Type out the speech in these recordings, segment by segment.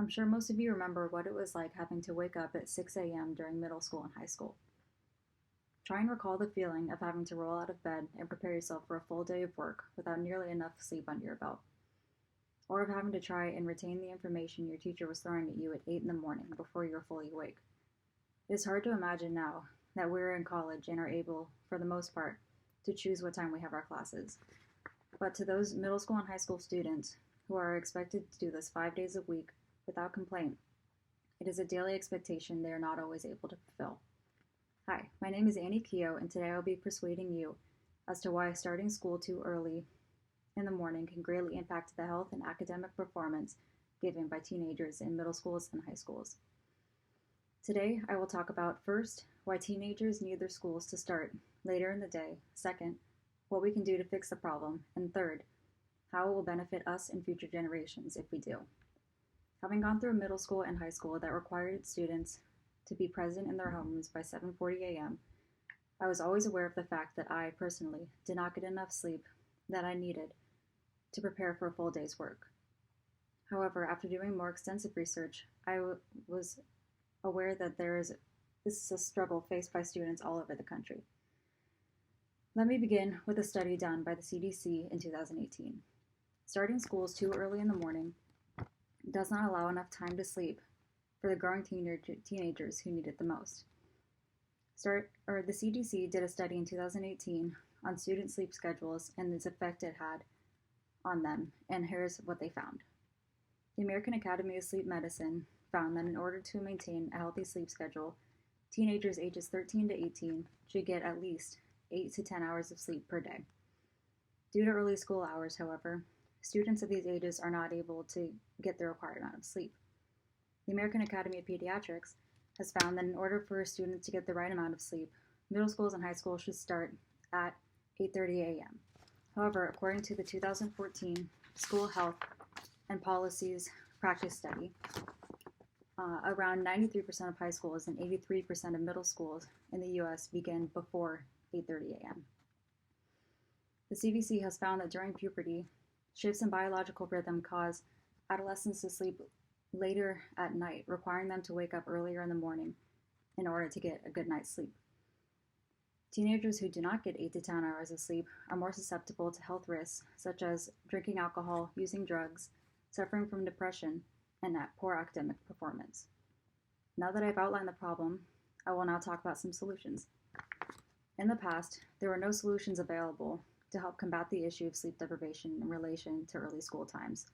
I'm sure most of you remember what it was like having to wake up at 6 a.m. during middle school and high school. Try and recall the feeling of having to roll out of bed and prepare yourself for a full day of work without nearly enough sleep under your belt, or of having to try and retain the information your teacher was throwing at you at 8 in the morning before you were fully awake. It is hard to imagine now that we're in college and are able, for the most part, to choose what time we have our classes. But to those middle school and high school students who are expected to do this 5 days a week without complaint, it is a daily expectation they are not always able to fulfill. Hi, my name is Annie Keough, and today I'll be persuading you as to why starting school too early in the morning can greatly impact the health and academic performance given by teenagers in middle schools and high schools. Today, I will talk about first, why teenagers need their schools to start later in the day, second, what we can do to fix the problem, and third, how it will benefit us and future generations if we do. Having gone through middle school and high school that required students to be present in their homes by 7:40 a.m., I was always aware of the fact that I, personally, did not get enough sleep that I needed to prepare for a full day's work. However, after doing more extensive research, was aware that this is a struggle faced by students all over the country. Let me begin with a study done by the CDC in 2018. Starting schools too early in the morning does not allow enough time to sleep for the growing teenagers who need it the most. The CDC did a study in 2018 on student sleep schedules and the effect it had on them, and here's what they found. The American Academy of Sleep Medicine found that in order to maintain a healthy sleep schedule, teenagers ages 13 to 18 should get at least 8 to 10 hours of sleep per day. Due to early school hours, however, students of these ages are not able to get the required amount of sleep. The American Academy of Pediatrics has found that in order for students to get the right amount of sleep, middle schools and high schools should start at 8:30 a.m. However, according to the 2014 School Health and Policies Practice Study, around 93% of high schools and 83% of middle schools in the U.S. begin before 8:30 a.m. The CDC has found that during puberty, shifts in biological rhythm cause adolescents to sleep later at night, requiring them to wake up earlier in the morning in order to get a good night's sleep. Teenagers who do not get 8 to 10 hours of sleep are more susceptible to health risks such as drinking alcohol, using drugs, suffering from depression, and poor academic performance. Now that I've outlined the problem, I will now talk about some solutions. In the past, there were no solutions available to help combat the issue of sleep deprivation in relation to early school times.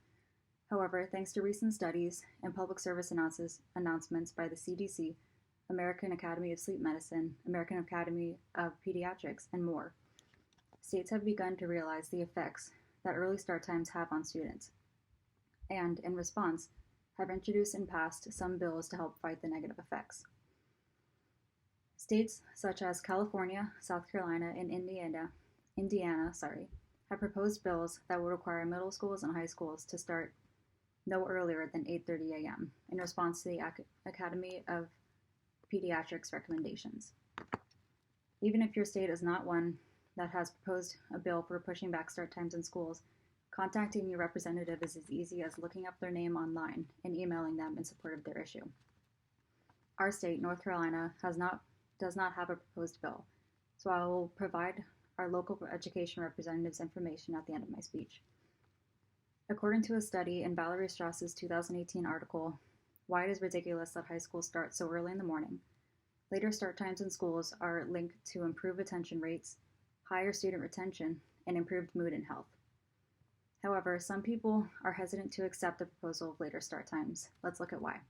However, thanks to recent studies and public service announcements by the CDC, American Academy of Sleep Medicine, American Academy of Pediatrics, and more, states have begun to realize the effects that early start times have on students, and, in response, have introduced and passed some bills to help fight the negative effects. States such as California, South Carolina, and Indiana, have proposed bills that will require middle schools and high schools to start no earlier than 8:30 a.m. in response to the Academy of Pediatrics recommendations. Even if your state is not one that has proposed a bill for pushing back start times in schools, contacting your representative is as easy as looking up their name online and emailing them in support of their issue. Our state, North Carolina, does not have a proposed bill, so I will provide our local education representative's information at the end of my speech. According to a study in Valerie Strauss's 2018 article, Why It Is Ridiculous That High Schools Start So Early in the Morning, later start times in schools are linked to improved attention rates, higher student retention, and improved mood and health. However, some people are hesitant to accept the proposal of later start times. Let's look at why.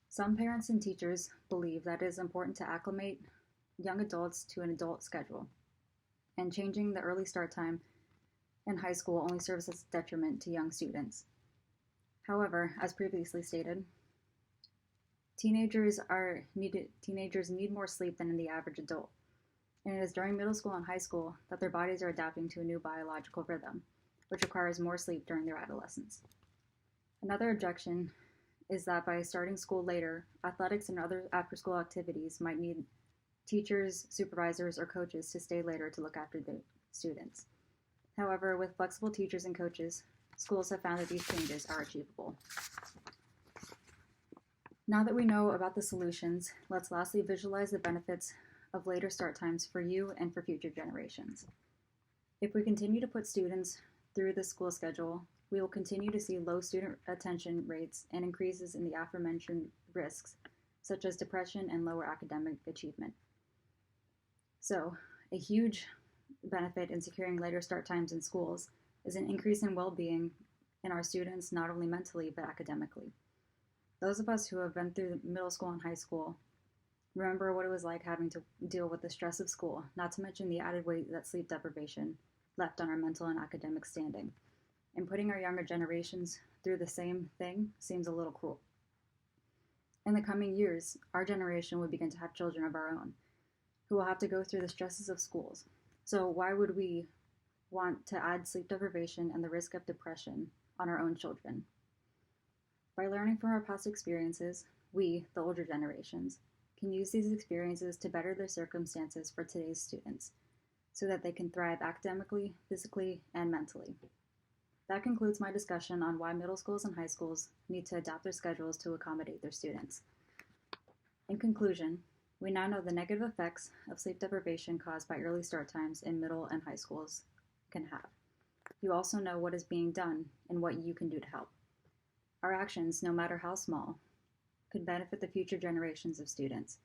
Some parents and teachers believe that it is important to acclimate young adults to an adult schedule, and changing the early start time in high school only serves as a detriment to young students. However, as previously stated, teenagers need more sleep than the average adult, and it is during middle school and high school that their bodies are adapting to a new biological rhythm, which requires more sleep during their adolescence. Another objection is that by starting school later, athletics and other after-school activities might need teachers, supervisors, or coaches to stay later to look after the students. However, with flexible teachers and coaches, schools have found that these changes are achievable. Now that we know about the solutions, let's lastly visualize the benefits of later start times for you and for future generations. If we continue to put students through the school schedule, we will continue to see low student attention rates and increases in the aforementioned risks, such as depression and lower academic achievement. So, a huge benefit in securing later start times in schools is an increase in well-being in our students, not only mentally but academically. Those of us who have been through middle school and high school remember what it was like having to deal with the stress of school, not to mention the added weight that sleep deprivation left on our mental and academic standing. And putting our younger generations through the same thing seems a little cruel. In the coming years, our generation will begin to have children of our own who will have to go through the stresses of schools. So why would we want to add sleep deprivation and the risk of depression on our own children? By learning from our past experiences, we, the older generations, can use these experiences to better their circumstances for today's students so that they can thrive academically, physically, and mentally. That concludes my discussion on why middle schools and high schools need to adapt their schedules to accommodate their students. In conclusion, we now know the negative effects of sleep deprivation caused by early start times in middle and high schools can have. You also know what is being done and what you can do to help. Our actions, no matter how small, could benefit the future generations of students.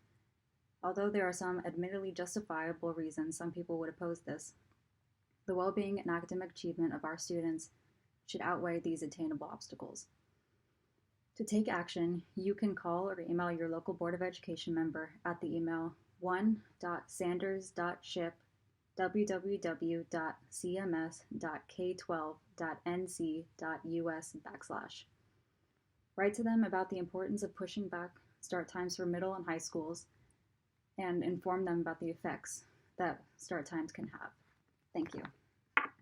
Although there are some admittedly justifiable reasons some people would oppose this, the well-being and academic achievement of our students should outweigh these attainable obstacles. To take action, you can call or email your local Board of Education member at the email 1.sanders.ship.www.cms.k12.nc.us/. Write to them about the importance of pushing back start times for middle and high schools and inform them about the effects that start times can have. Thank you.